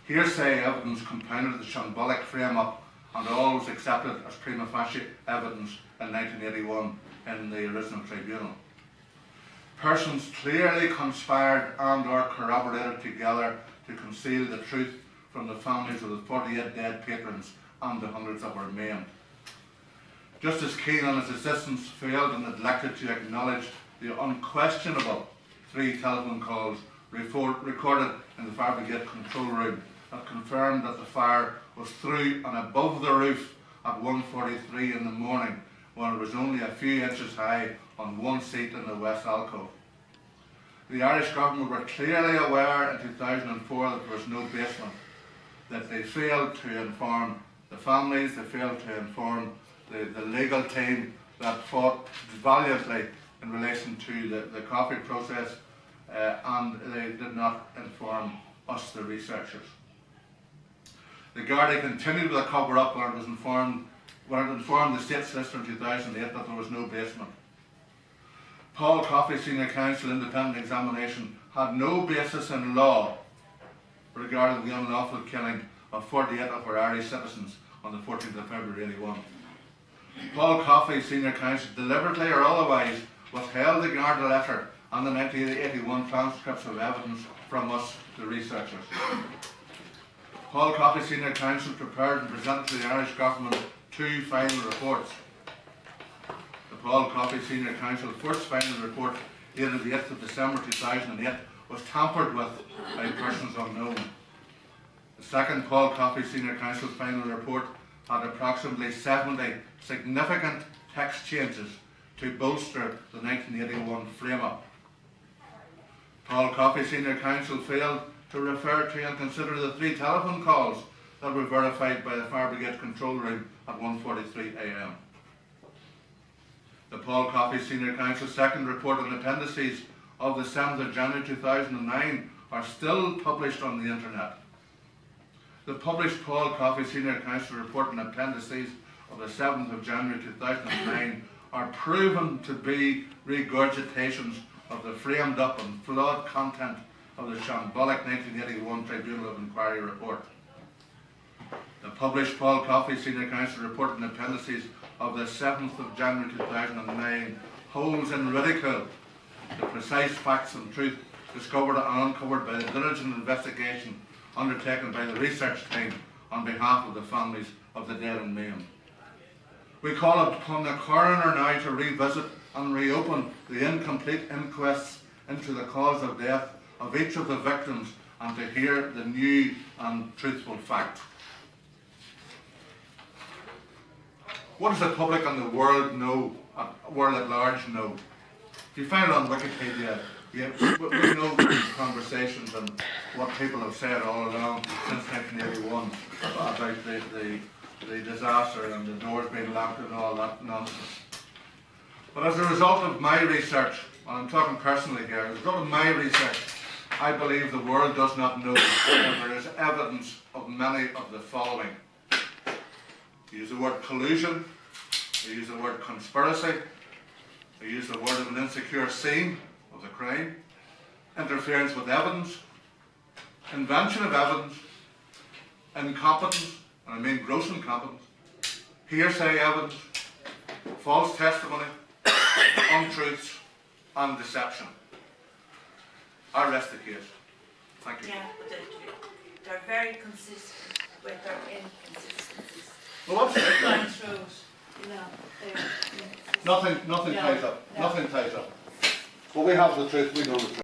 Hearsay evidence compounded the shambolic frame-up and all was accepted as prima facie evidence in 1981 in the original tribunal. Persons clearly conspired and or corroborated together to conceal the truth from the families of the 48 dead patrons and the hundreds that were maimed. Justice Keane and his assistants failed and neglected to acknowledge the unquestionable 3 telephone calls recorded in the fire brigade control room that confirmed that the fire was through and above the roof at 1:43 in the morning, when it was only a few inches high on one seat in the west alcove. The Irish government were clearly aware in 2004 that there was no basement, that they failed to inform the families, they failed to inform the legal team that fought valiantly in relation to the coffee process, and they did not inform us, the researchers. The Gardaí continued with the cover-up when it informed the State Solicitor in 2008 that there was no basement. Paul Coffey Senior Counsel independent examination had no basis in law regarding the unlawful killing of 48 of our Irish citizens on the 14th of February 81. Paul Coffey Senior Counsel deliberately or otherwise withheld the Garda letter and the 1981 transcripts of evidence from us, the researchers. Paul Coffey Senior Counsel prepared and presented to the Irish Government 2 final reports. The Paul Coffey Senior Counsel first final report, dated the 8th of December 2008, was tampered with by persons unknown. The second Paul Coffey Senior Counsel final report had approximately 70 significant text changes to bolster the 1981 frame-up. Paul Coffey Senior Counsel failed to refer to and consider the 3 telephone calls that were verified by the Fire Brigade control room at 1:43 a.m. The Paul Coffey Senior Counsel's second report and appendices of the 7th of January 2009 are still published on the internet. The published Paul Coffey Senior Counsel report and appendices of the 7th of January 2009 are proven to be regurgitations of the framed up and flawed content of the shambolic 1981 Tribunal of Inquiry report. The published Paul Coffey Senior Counsel report and appendices of the 7th of January 2009 holds in ridicule the precise facts and truth discovered and uncovered by the diligent investigation undertaken by the research team on behalf of the families of the dead and maimed. We call upon the coroner now to revisit and reopen the incomplete inquests into the cause of death of each of the victims and to hear the new and truthful fact. What does the public and the world know, world at large know? If you find it on Wikipedia, we know these conversations and what people have said all along since 1981 about the disaster and the doors being locked and all that nonsense. But as a result of my research, and I'm talking personally here, as a result of my research, I believe the world does not know that there is evidence of many of the following. I use the word collusion, I use the word conspiracy, I use the word of an insecure scene of the crime, interference with evidence, invention of evidence, incompetence, and I mean gross incompetence, hearsay evidence, false testimony, untruths, and deception. I rest the case. Thank you. Yeah, but they're very consistent with their inconsistencies. Well, absolutely. Going through it, you know, they're Nothing No, ties up. no. Nothing ties up. Well, we have the truth. We know the truth.